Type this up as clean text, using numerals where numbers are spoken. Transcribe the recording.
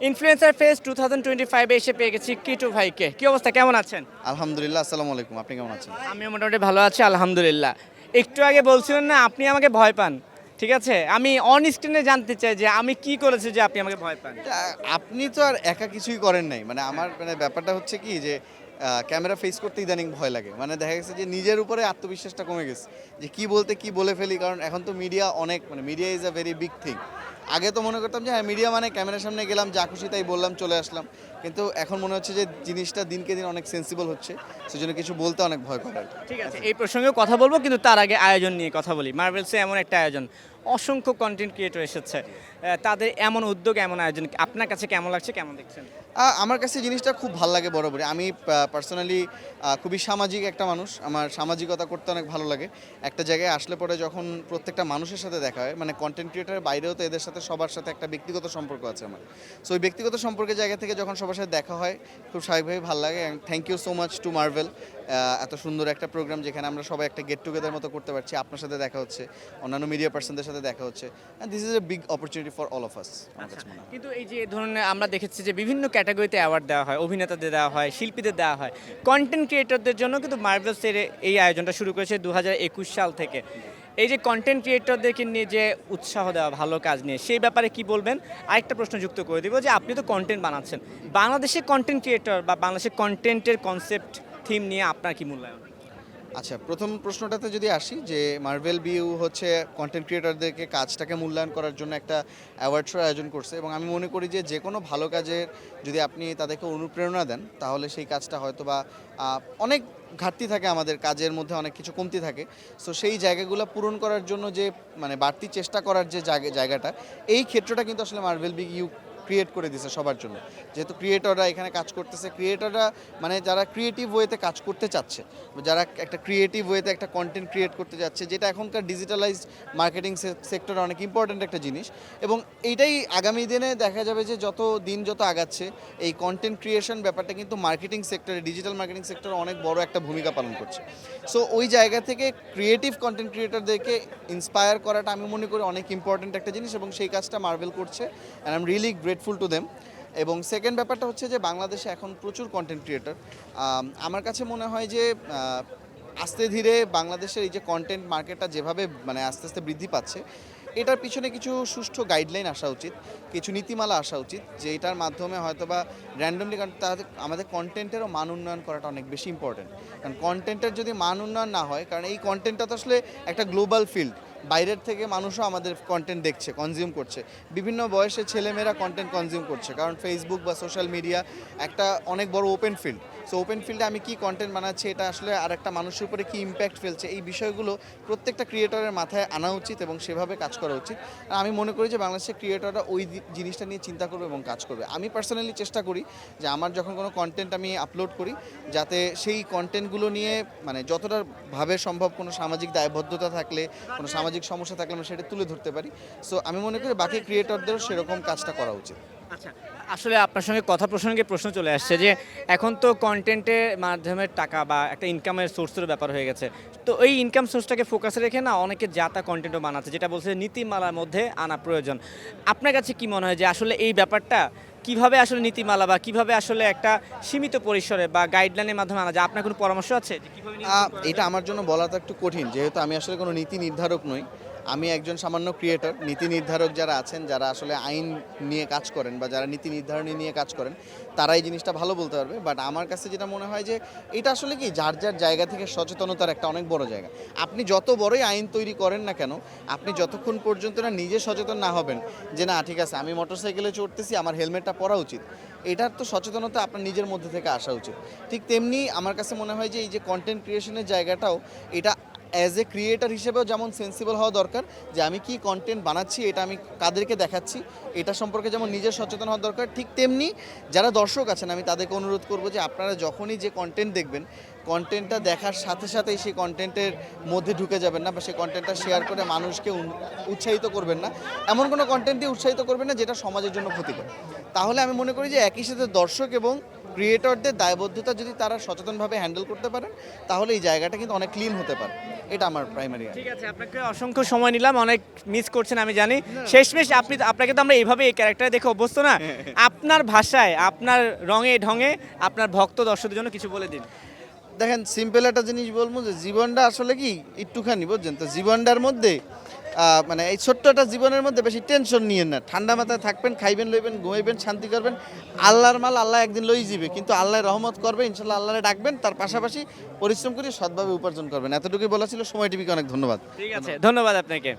Influencer face 2025 এ এসে পেয়ে গেছি কিটু ভাইকে। কি অবস্থা, কেমন আছেন? আলহামদুলিল্লাহ, আসসালামু আলাইকুম। আপনি কেমন আছেন? আমিও মোটামুটি ভালো আছি, আলহামদুলিল্লাহ। একটু আগে বলছিলেন না আপনি আমাকে ভয় পান, ঠিক আছে? আমি অন স্ক্রিনে জানতে চাই যে আমি কি করেছি যে আপনি আমাকে ভয় পান? আপনি তো আর একা কিছুই করেন নাই। আমার ব্যাপারটা হচ্ছে কি যে ক্যামেরা ফেস করতে ইদানিং ভয় লাগে। দেখা গেছে যে নিজের উপরে আত্মবিশ্বাসটা কমে গেছে। যে কি বলতে কি বলে ফেলি, কারণ এখন তো মিডিয়া অনেক media is a very big thing. আগে তো মনে করতাম যে হ্যাঁ, মিডিয়া মানে ক্যামেরার সামনে গেলাম, যা খুশি তাই বললাম, চলে আসলাম। কিন্তু এখন মনে হচ্ছে যে জিনিসটা দিনকে দিন অনেক সেন্সিবল হচ্ছে, সেজন্য কিছু বলতে অনেক ভয় করে আর কি। ঠিক আছে, এই প্রসঙ্গেও কথা বলবো, কিন্তু তার আগে আয়োজন নিয়ে কথা বলি। মার্ভেলসে এমন একটা আয়োজন, অসংখ্য কন্টেন্ট ক্রিয়েটর এসেছে, তাদের এমন উদ্যোগ, এমন আয়োজন আপনার কাছে কেমন লাগছে, কেমন দেখছেন? আমার কাছে জিনিসটা খুব ভাল লাগে বরাবরই। আমি পার্সোনালি খুবই সামাজিক একটা মানুষ। আমার সামাজিকতা করতে অনেক ভালো লাগে। একটা জায়গায় আসলে পরে যখন প্রত্যেকটা মানুষের সাথে দেখা হয়, কন্টেন্ট ক্রিয়েটারের বাইরেও তো এদের সাথে সবার সাথে একটা ব্যক্তিগত সম্পর্ক আছে আমার। সো ওই ব্যক্তিগত সম্পর্কের জায়গা থেকে যখন সবার সাথে দেখা হয়, খুব স্বাভাবিকভাবেই ভালো লাগে। And thank you so much to Marvel. এত সুন্দর একটা প্রোগ্রাম যেখানে আমরা সবাই একটা গেট টুগেদার মতো করতে পারছি। আপনার সাথে দেখা হচ্ছে, অন্যান্য মিডিয়া পার্সনদের সাথে দেখা হচ্ছে। And this is a big opportunity for all of us. আমার কাছে মনে হয়। কিন্তু এই যে ধরুন আমরা দেখেছি যে বিভিন্ন ক্যাটাগরিতে অ্যাওয়ার্ড দেওয়া হয়, অভিনেতাদের দেওয়া হয়, শিল্পীদের দেওয়া হয়, কন্টেন্ট ক্রিয়েটরদের জন্য কিন্তু মার্ভেলসের এই আয়োজনটা শুরু করেছে 2021 সাল থেকে। এই যে কন্টেন্ট ক্রিয়েটরদেরকে নিয়ে যে উৎসাহ দেওয়া, ভালো কাজ নিয়ে, সেই ব্যাপারে কি বলবেন? আরেকটা প্রশ্ন যুক্ত করে দিব যে আপনি তো কন্টেন্ট বানাচ্ছেন, বাংলাদেশের কন্টেন্ট ক্রিয়েটর বা বাংলাদেশের কন্টেন্টের কনসেপ্ট থিম নিয়ে আপনার কি মূল্যায়ন? আচ্ছা, প্রথম প্রশ্নটাতে যদি আসি, যে মার্ভেল বিউ হচ্ছে কন্টেন্ট ক্রিয়েটরদেরকে কাজটাকে মূল্যায়ন করার জন্য একটা অ্যাওয়ার্ড শো আয়োজন করছে, এবং আমি মনে করি যে যে কোনো ভালো কাজের যদি আপনি তাদেরকে অনুপ্রেরণা দেন, তাহলে সেই কাজটা হয়তো বা অনেক ঘাটতি থাকে, আমাদের কাজের মধ্যে অনেক কিছু কমতি থাকে। সো সেই জায়গাগুলো পূরণ করার জন্য যে বাড়তি চেষ্টা করার যে জায়গাটা, এই ক্ষেত্রটা কিন্তু আসলে মার্ভেল বিউ ক্রিয়েট করে দিছে সবার জন্য। যেহেতু ক্রিয়েটররা এখানে কাজ করতেছে, ক্রিয়েটররা যারা ক্রিয়েটিভ ওয়েতে কাজ করতে চাচ্ছে, যারা একটা ক্রিয়েটিভ ওয়েতে একটা কন্টেন্ট ক্রিয়েট করতে যাচ্ছে, যেটা এখনকার ডিজিটালাইজড মার্কেটিং সেক্টরে অনেক ইম্পর্ট্যান্ট একটা জিনিস। এবং এইটাই আগামী দিনে দেখা যাবে যে যত আগাচ্ছে, এই কন্টেন্ট ক্রিয়েশন ব্যাপারটা কিন্তু মার্কেটিং সেক্টরে, ডিজিটাল মার্কেটিং সেক্টরে অনেক বড় একটা ভূমিকা পালন করছে। সো ওই জায়গা থেকে ক্রিয়েটিভ কন্টেন্ট ক্রিয়েটরদেরকে ইন্সপায়ার করাটা আমি মনে করি অনেক ইম্পর্ট্যান্ট একটা জিনিস, এবং সেই কাজটা মার্ভেল করছে। And I am really grateful to them. এবং সেকেন্ড ব্যাপারটা হচ্ছে যে বাংলাদেশে এখন প্রচুর কন্টেন্ট ক্রিয়েটর। আমার কাছে মনে হয় যে আস্তে ধীরে বাংলাদেশের এই যে কন্টেন্ট মার্কেটটা যেভাবে আস্তে আস্তে বৃদ্ধি পাচ্ছে, এটার পিছনে কিছু সুষ্ঠু গাইডলাইন আসা উচিত, কিছু নীতিমালা আসা উচিত, যে এটার মাধ্যমে হয়তো বা র্যান্ডমলি, কারণ আমাদের কন্টেন্টেরও মান উন্নয়ন করাটা অনেক বেশি ইম্পর্টেন্ট। কারণ কন্টেন্টের যদি মান উন্নয়ন না হয়, কারণ এই কন্টেন্টটা তো আসলে একটা গ্লোবাল ফিল্ড, বাইরের থেকে মানুষও আমাদের কন্টেন্ট দেখছে, কনজিউম করছে। বিভিন্ন বয়সের ছেলেমেয়েরা কন্টেন্ট কনজিউম করছে, কারণ ফেসবুক বা সোশ্যাল মিডিয়া একটা অনেক বড় ওপেন ফিল্ড। সো ওপেন ফিল্ডে আমি কি কন্টেন্ট বানাচ্ছি, এটা আসলে আর একটা মানুষের উপরে কী ইম্প্যাক্ট ফেলছে, এই বিষয়গুলো প্রত্যেকটা ক্রিয়েটরের মাথায় আনা উচিত এবং সেভাবে কাজ করা উচিত। আর আমি মনে করি যে বাংলাদেশের ক্রিয়েটররা ওই জিনিসটা নিয়ে চিন্তা করবে এবং কাজ করবে। আমি পার্সোনালি চেষ্টা করি যে আমার যখন কোনো কন্টেন্ট আমি আপলোড করি, যাতে সেই কন্টেন্টগুলো নিয়ে যতটা ভাবে সম্ভব কোনো সামাজিক দায়বদ্ধতা থাকলে, কোনো সামাজিক সমস্যা থাকলে আমরা সেটা তুলে ধরতে পারি। সো আমি মনে করি বাকি ক্রিয়েটরদেরও সেরকম কাজটা করা উচিত। আচ্ছা, আসলে আপনার সঙ্গে কথা প্রসঙ্গে প্রশ্ন চলে আসছে যে এখন তো কন্টেন্টের মাধ্যমে টাকা বা একটা ইনকামের সোর্সের ব্যাপার হয়ে গেছে। তো এই ইনকাম সোর্সটাকে ফোকাসে রেখে না অনেকে যাতা কন্টেন্টও বানাচ্ছে, যেটা বলছে নীতিমালার মধ্যে আনা প্রয়োজন। আপনার কাছে কি মনে হয় যে আসলে এই ব্যাপারটা কিভাবে আসলে নীতিমালা বা কিভাবে আসলে একটা সীমিত পরিসরে বা গাইডলাইনের মাধ্যমে আনা যায়? আপনার কোনো পরামর্শ আছে যে কিভাবে নিয়ন্ত্রণ করা এটা যায়? আমার জন্য বলাটা একটু কঠিন, যেহেতু আমি আসলে কোনো নীতি নির্ধারক নই। আমি একজন সামান্য ক্রিয়েটর। নীতি নির্ধারক যারা আছেন, যারা আসলে আইন নিয়ে কাজ করেন বা যারা নীতি নির্ধারণী নিয়ে কাজ করেন, তারা এই জিনিসটা ভালো বলতে পারবে। বাট আমার কাছে যেটা মনে হয় যে এটা আসলে কি যার যার জায়গা থেকে সচেতনতার একটা অনেক বড় জায়গা। আপনি যত বড়ই আইন তৈরি করেন না কেন, আপনি যতক্ষণ পর্যন্ত না নিজে সচেতন না হবেন যে না ঠিক আছে, আমি মোটরসাইকেলে চড়তেছি, আমার হেলমেটটা পরা উচিত, এটার তো সচেতনতা আপনার নিজের মধ্যে থেকে আসা উচিত। ঠিক তেমনি আমার কাছে মনে হয় যে এই যে কন্টেন্ট ক্রিয়েশনের জায়গাটাও, এটা অ্যাজ এ ক্রিয়েটার হিসেবেও যেমন সেন্সিবল হওয়া দরকার, যে আমি কি কন্টেন্ট বানাচ্ছি, এটা আমি কাদেরকে দেখাচ্ছি, এটা সম্পর্কে যেমন নিজের সচেতন হওয়া দরকার। ঠিক তেমনি যারা দর্শক আছেন, আমি তাদেরকে অনুরোধ করব যে আপনারা যখনই যে কন্টেন্ট দেখবেন, কন্টেন্টটা দেখার সাথে সাথেই সেই কন্টেন্টের মধ্যে ঢুকে যাবেন না, বা সেই কন্টেন্টটা শেয়ার করে মানুষকে উৎসাহিত করবেন না। এমন কোনো কন্টেন্ট দিয়ে উৎসাহিত করবেন না যেটা সমাজের জন্য ক্ষতিকর। তাহলে আমি মনে করি যে একই সাথে দর্শক এবং ক্রিয়েটরদের দায়বদ্ধতা যদি তারা সচেতনভাবে হ্যান্ডেল করতে পারেন তাহলে এই জায়গাটা কিন্তু অনেক ক্লিন হতে পারে, এটা আমার প্রাইমারি। ঠিক আছে, আপনাকে অসংখ্য সময় নিলাম, অনেক মিস করছেন আমি জানি। শেষমেশ আপনাকে তো আমরা এইভাবে এই ক্যারেক্টার দেখে অভ্যস্ত না, আপনার ভাষায় আপনার রঙে ঢঙে আপনার ভক্ত দর্শকদের জন্য কিছু বলে দিন। দেখেন, সিম্পল একটা জিনিস বলবো যে জীবনটা আসলে কি একটুখানি বুঝছেন তো, জীবনটার মধ্যে মানে এই ছোট্ট একটা জীবনের মধ্যে বেশি টেনশন নিয়েন না, ঠান্ডা মাথায় থাকবেন, খাইবেন লইবেন, ঘুমাইবেন, শান্তি করবেন। আল্লাহর মাল আল্লাহ একদিন লই যাবে, কিন্তু আল্লাহ রহমত করবে, ইনশাল্লাহ আল্লাহরে ডাকবেন, তার পাশাপাশি পরিশ্রম করে সৎভাবে উপার্জন করবেন। এতটুকুই বলা ছিল। সময় টিভিকে অনেক ধন্যবাদ। ঠিক আছে, ধন্যবাদ আপনাকে।